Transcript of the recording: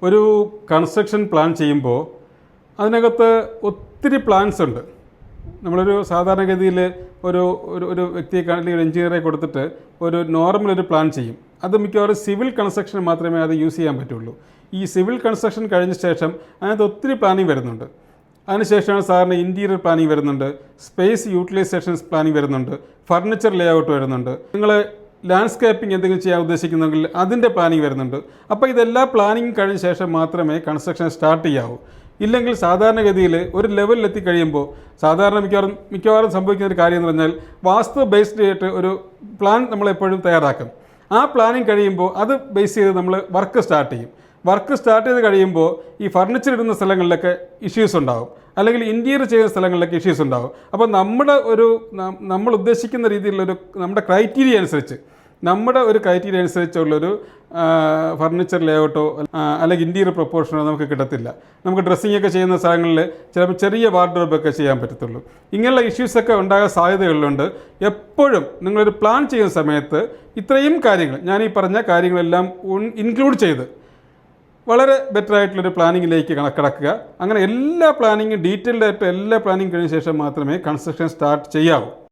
ഒരു construction plan ചെയ്യുമ്പോൾ അതിനകത്ത് ഒത്തിരി പ്ലാൻസ് ഉണ്ട്. നമ്മളൊരു സാധാരണഗതിയിൽ ഒരു ഒരു ഒരു വ്യക്തിയെ അല്ലെങ്കിൽ ഒരു എഞ്ചിനീയറെ കൊടുത്തിട്ട് ഒരു നോർമൽ ഒരു പ്ലാൻ ചെയ്യും. അത് മിക്കവാറും സിവിൽ കൺസ്ട്രക്ഷന് മാത്രമേ അത് യൂസ് ചെയ്യാൻ പറ്റുള്ളൂ. ഈ സിവിൽ കൺസ്ട്രക്ഷൻ കഴിഞ്ഞ ശേഷം അതിനകത്ത് ഒത്തിരി പ്ലാനിങ് വരുന്നുണ്ട്. അതിനുശേഷമാണ് സാറിന് ഇൻറ്റീരിയർ പ്ലാനിങ് വരുന്നുണ്ട്, സ്പേസ് യൂട്ടിലൈസേഷൻസ് പ്ലാനിങ് വരുന്നുണ്ട്, ഫർണിച്ചർ ലേ ഔട്ട് വരുന്നുണ്ട്, നിങ്ങൾ ലാൻഡ്സ്കേപ്പിംഗ് എന്തെങ്കിലും ചെയ്യാൻ ഉദ്ദേശിക്കുന്നെങ്കിൽ അതിൻ്റെ പ്ലാനിങ് വരുന്നുണ്ട്. അപ്പോൾ ഇതെല്ലാം പ്ലാനിങ് കഴിഞ്ഞ ശേഷം മാത്രമേ കൺസ്ട്രക്ഷൻ സ്റ്റാർട്ട് ചെയ്യാവൂ. ഇല്ലെങ്കിൽ സാധാരണഗതിയിൽ ഒരു ലെവലിലെത്തി കഴിയുമ്പോൾ സാധാരണ മിക്കവാറും സംഭവിക്കുന്ന ഒരു കാര്യം എന്ന് പറഞ്ഞാൽ വാസ്തു ബേസ്ഡ് ആയിട്ട് ഒരു പ്ലാൻ നമ്മളെപ്പോഴും തയ്യാറാക്കും. ആ പ്ലാനിങ് കഴിയുമ്പോൾ അത് ബേസ് ചെയ്ത് നമ്മൾ വർക്ക് സ്റ്റാർട്ട് ചെയ്യും. വർക്ക് സ്റ്റാർട്ട് ചെയ്ത് കഴിയുമ്പോൾ ഈ ഫർണിച്ചർ ഇടുന്ന സ്ഥലങ്ങളിലൊക്കെ ഇഷ്യൂസ് ഉണ്ടാകും, അല്ലെങ്കിൽ ഇൻറ്റീരിയർ ചെയ്യുന്ന സ്ഥലങ്ങളിലൊക്കെ ഇഷ്യൂസ് ഉണ്ടാകും. അപ്പോൾ നമ്മൾ ഉദ്ദേശിക്കുന്ന രീതിയിലുള്ളൊരു നമ്മുടെ ക്രൈറ്റീരിയ അനുസരിച്ചുള്ളൊരു ഫർണിച്ചർ ലേഔട്ടോ അല്ലെങ്കിൽ ഇൻറ്റീരിയർ പ്രൊപ്പോർഷനോ നമുക്ക് കിട്ടത്തില്ല. നമുക്ക് ഡ്രസ്സിംഗ് ഒക്കെ ചെയ്യുന്ന സ്ഥലങ്ങളിൽ ചിലപ്പോൾ ചെറിയ വാർഡ്രോബൊക്കെ ചെയ്യാൻ പറ്റത്തുള്ളൂ. ഇങ്ങനെയുള്ള ഇഷ്യൂസൊക്കെ ഉണ്ടാകാൻ സാധ്യതകളുണ്ട്. എപ്പോഴും നിങ്ങളൊരു പ്ലാൻ ചെയ്യുന്ന സമയത്ത് ഇത്രയും കാര്യങ്ങൾ, ഞാൻ ഈ പറഞ്ഞ കാര്യങ്ങളെല്ലാം ഇൻക്ലൂഡ് ചെയ്ത് വളരെ ബെറ്റർ ആയിട്ടുള്ളൊരു പ്ലാനിങ്ങിലേക്ക് കടക്കുക. അങ്ങനെ എല്ലാ പ്ലാനിങ്ങും ഡീറ്റെയിൽഡ് ആയിട്ട് എല്ലാ പ്ലാനിങ് കഴിഞ്ഞ ശേഷം മാത്രമേ കൺസ്ട്രക്ഷൻ സ്റ്റാർട്ട് ചെയ്യാവൂ.